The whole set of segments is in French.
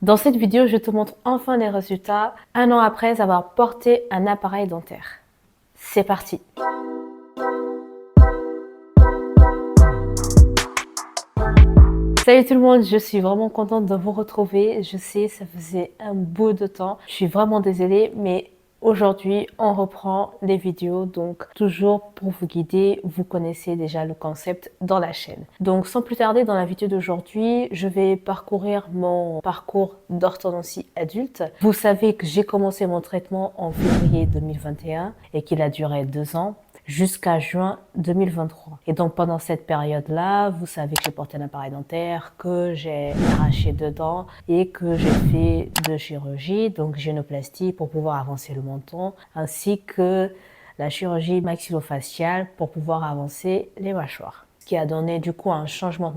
Dans cette vidéo, je te montre enfin les résultats 1 an après avoir porté un appareil dentaire. C'est parti! Salut tout le monde, je suis vraiment contente de vous retrouver. Je sais, ça faisait un bout de temps. Je suis vraiment désolée, mais aujourd'hui, on reprend les vidéos. Donc, toujours pour vous guider, vous connaissez déjà le concept dans la chaîne. Donc, sans plus tarder, dans la vidéo d'aujourd'hui, je vais parcourir mon parcours d'orthodontie adulte. Vous savez que j'ai commencé mon traitement en février 2021 et qu'il a duré 2 ans. Jusqu'à juin 2023. Et donc pendant cette période-là, vous savez que j'ai porté un appareil dentaire, que j'ai arraché 2 dents et que j'ai fait de chirurgie, donc gynécoplastie pour pouvoir avancer le menton, ainsi que la chirurgie maxillofaciale pour pouvoir avancer les mâchoires. Ce qui a donné du coup un changement de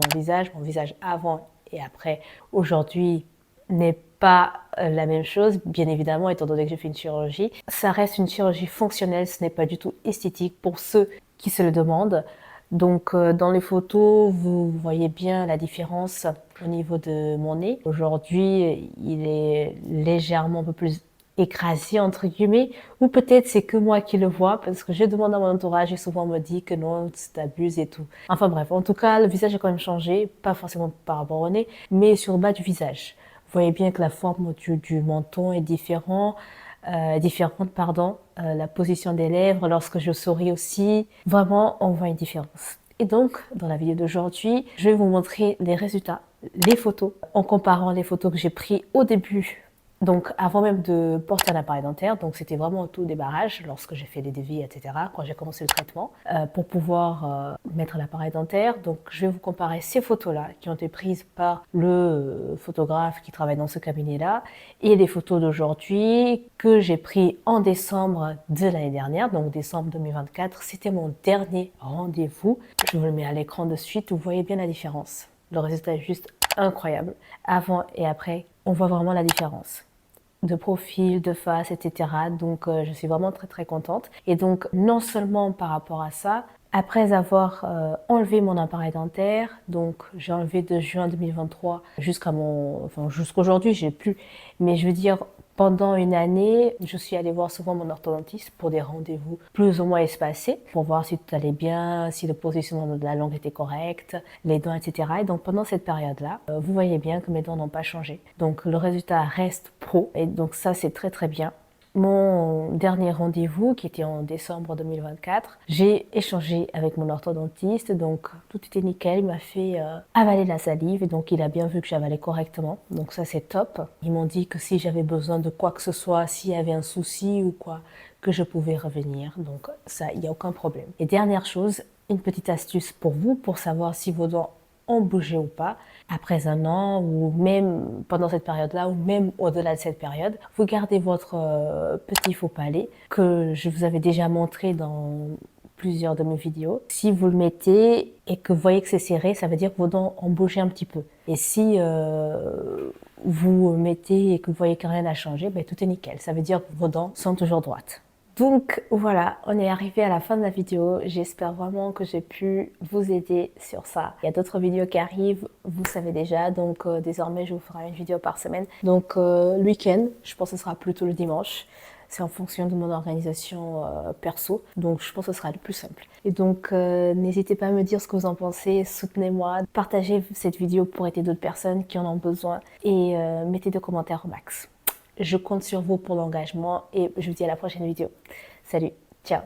mon visage avant et après. Aujourd'hui n'est pas la même chose, bien évidemment, étant donné que j'ai fait une chirurgie. Ça reste une chirurgie fonctionnelle, ce n'est pas du tout esthétique pour ceux qui se le demandent. Donc dans les photos, vous voyez bien la différence au niveau de mon nez. Aujourd'hui, il est légèrement un peu plus écrasé entre guillemets, ou peut-être c'est que moi qui le vois parce que je demande à mon entourage et souvent on me dit que non, tu t'abuses et tout. Enfin bref, en tout cas, le visage a quand même changé, pas forcément par rapport au nez, mais sur le bas du visage. Vous voyez bien que la forme du menton est différente, la position des lèvres lorsque je souris aussi. Vraiment, on voit une différence. Et donc, dans la vidéo d'aujourd'hui, je vais vous montrer les résultats, les photos, en comparant les photos que j'ai prises au début. Donc, avant même de porter un appareil dentaire, donc c'était vraiment au tout débarrage, lorsque j'ai fait les devis, etc., quand j'ai commencé le traitement, pour pouvoir mettre l'appareil dentaire. Donc, je vais vous comparer ces photos-là, qui ont été prises par le photographe qui travaille dans ce cabinet-là, et les photos d'aujourd'hui, que j'ai prises en décembre de l'année dernière, donc décembre 2024. C'était mon dernier rendez-vous. Je vous le mets à l'écran de suite, vous voyez bien la différence. Le résultat est juste incroyable. Avant et après, on voit vraiment la différence de profil, de face, etc. Donc, je suis vraiment très contente. Et donc, non seulement par rapport à ça, après avoir enlevé mon appareil dentaire, donc j'ai enlevé de juin 2023 jusqu'aujourd'hui, j'ai plus. Mais je veux dire, pendant une année, je suis allée voir souvent mon orthodontiste pour des rendez-vous plus ou moins espacés, pour voir si tout allait bien, si le positionnement de la langue était correct, les dents, etc. Et donc pendant cette période-là, vous voyez bien que mes dents n'ont pas changé. Donc le résultat reste pro, et donc ça c'est très bien. Mon dernier rendez-vous, qui était en décembre 2024, j'ai échangé avec mon orthodontiste, donc tout était nickel. Il m'a fait avaler la salive, et donc il a bien vu que j'avalais correctement, donc ça c'est top. Ils m'ont dit que si j'avais besoin de quoi que ce soit, s'il y avait un souci ou quoi, que je pouvais revenir, donc ça, il n'y a aucun problème. Et dernière chose, une petite astuce pour vous, pour savoir si vos dents ont bougé ou pas, après 1 an, ou même pendant cette période-là, ou même au-delà de cette période, vous gardez votre petit faux palais que je vous avais déjà montré dans plusieurs de mes vidéos. Si vous le mettez et que vous voyez que c'est serré, ça veut dire que vos dents ont bougé un petit peu. Et si vous mettez et que vous voyez que rien n'a changé, ben, tout est nickel. Ça veut dire que vos dents sont toujours droites. Donc voilà, on est arrivé à la fin de la vidéo. J'espère vraiment que j'ai pu vous aider sur ça. Il y a d'autres vidéos qui arrivent, vous savez déjà, donc désormais je vous ferai une vidéo par semaine. Donc le week-end, je pense que ce sera plutôt le dimanche. C'est en fonction de mon organisation perso, donc je pense que ce sera le plus simple. Et donc n'hésitez pas à me dire ce que vous en pensez, soutenez-moi, partagez cette vidéo pour aider d'autres personnes qui en ont besoin, et mettez des commentaires au max. Je compte sur vous pour l'engagement et je vous dis à la prochaine vidéo. Salut, ciao!